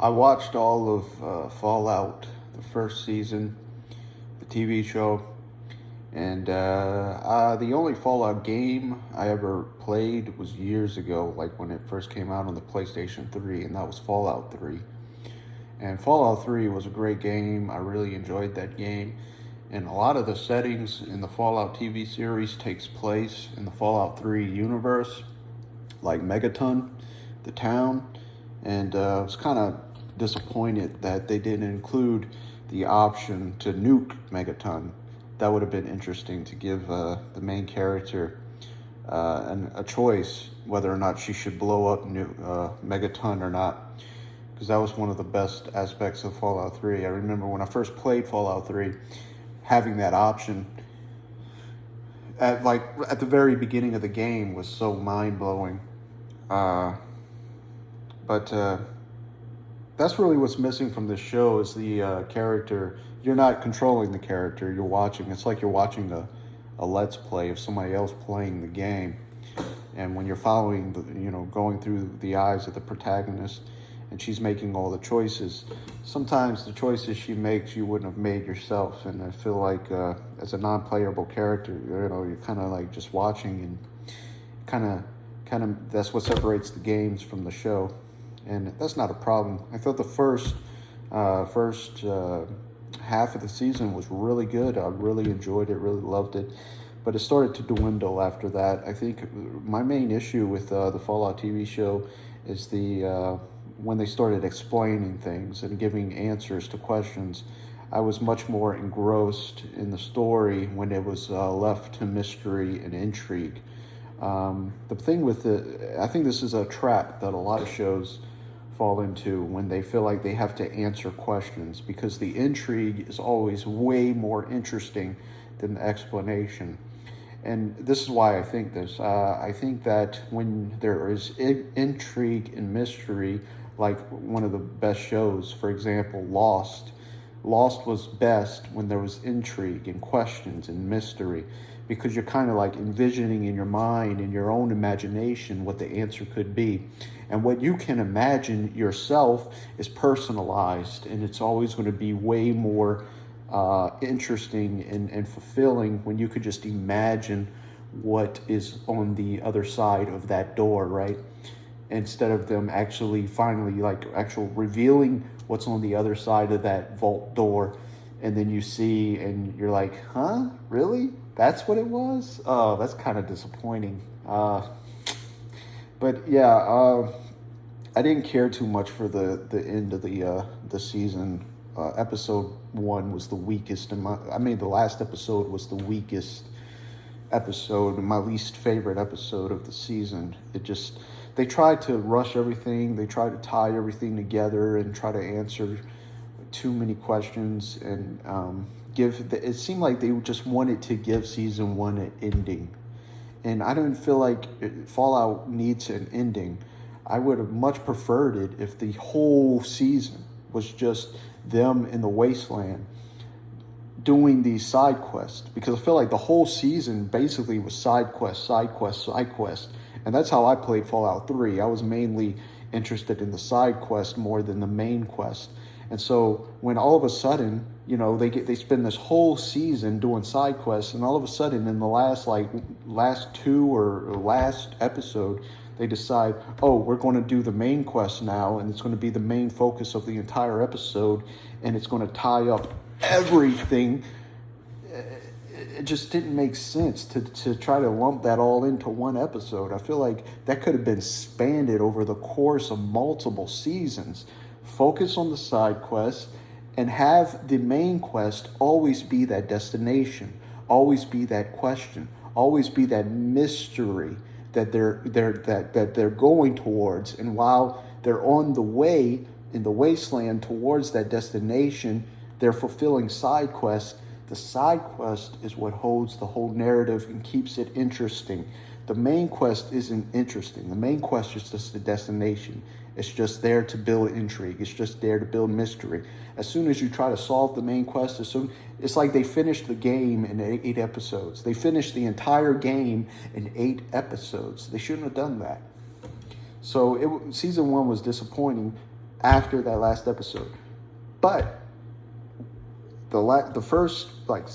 I watched all of Fallout, the first season, the TV show, and the only Fallout game I ever played was years ago, like when it first came out on the PlayStation 3, and that was Fallout 3. And Fallout 3 was a great game. I really enjoyed that game. And a lot of the settings in the Fallout TV series takes place in the Fallout 3 universe, like Megaton, the town. And I was kind of disappointed that they didn't include the option to nuke Megaton. That would have been interesting to give the main character a choice whether or not she should blow up Megaton or not, because that was one of the best aspects of Fallout 3. I remember when I first played Fallout 3, having that option at the very beginning of the game was so mind blowing. But that's really what's missing from this show is the character. You're not controlling the character. You're watching. It's like you're watching a let's play of somebody else playing the game. And when you're following, going through the eyes of the protagonist, and she's making all the choices, sometimes the choices she makes you wouldn't have made yourself. And I feel like as a non-playable character, you're kind of like just watching, and kind of that's what separates the games from the show. And that's not a problem. I thought the first half of the season was really good. I really enjoyed it, really loved it. But it started to dwindle after that. I think my main issue with the Fallout TV show is when they started explaining things and giving answers to questions. I was much more engrossed in the story when it was left to mystery and intrigue. The thing with I think this is a trap that a lot of shows fall into when they feel like they have to answer questions, because the intrigue is always way more interesting than the explanation. And this is why I think this. I think that when there is intrigue and mystery, like one of the best shows, for example, Lost. Lost was best when there was intrigue and questions and mystery, because you're kind of like envisioning in your mind, in your own imagination, what the answer could be. And what you can imagine yourself is personalized, and it's always going to be way more interesting and fulfilling when you could just imagine what is on the other side of that door, right? Instead of them actually finally revealing what's on the other side of that vault door, and then you see and you're like, huh, really? That's what it was? Oh, that's kind of disappointing. But yeah, I didn't care too much for the end of the season. Episode 1 was the weakest, the last episode was the weakest episode, my least favorite episode of the season. They tried to rush everything. They tried to tie everything together and try to answer too many questions, and it seemed like they just wanted to give season 1 an ending. And I don't feel like Fallout needs an ending. I would have much preferred it if the whole season was just them in the wasteland doing these side quests, because I feel like the whole season basically was side quest, side quest, side quest. And that's how I played Fallout 3. I was mainly interested in the side quest more than the main quest. And so when all of a sudden, they spend this whole season doing side quests, and all of a sudden in the last two or last episode, they decide, oh, we're going to do the main quest now, and it's going to be the main focus of the entire episode, and it's going to tie up everything. It just didn't make sense to try to lump that all into one episode. I feel like that could have been spanned over the course of multiple seasons. Focus on the side quests and have the main quest always be that destination, always be that question, always be that mystery that they're going towards. And while they're on the way in the wasteland towards that destination, they're fulfilling side quests. The side quest is what holds the whole narrative and keeps it interesting. The main quest isn't interesting. The main quest is just the destination. It's just there to build intrigue. It's just there to build mystery. As soon as you try to solve the main quest, it's like they finished the game in 8 episodes. They finished the entire game in 8 episodes. They shouldn't have done that. So season 1 was disappointing, after that last episode. But the first like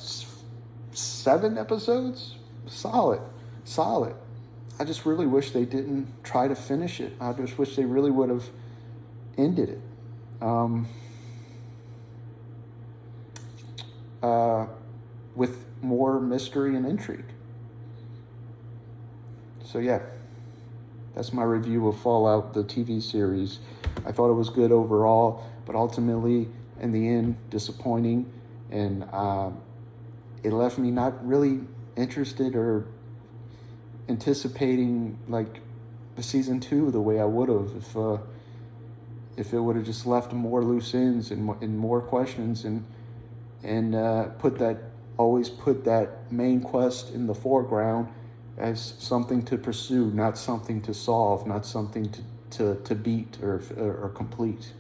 7 episodes, solid. I just really wish they didn't try to finish it. I just wish they really would have ended it. With more mystery and intrigue. So yeah, that's my review of Fallout, the TV series. I thought it was good overall, but ultimately, in the end, disappointing, and it left me not really interested or anticipating like the season 2 the way I would have if it would have just left more loose ends and more questions and put that main quest in the foreground as something to pursue, not something to solve, not something to beat or complete.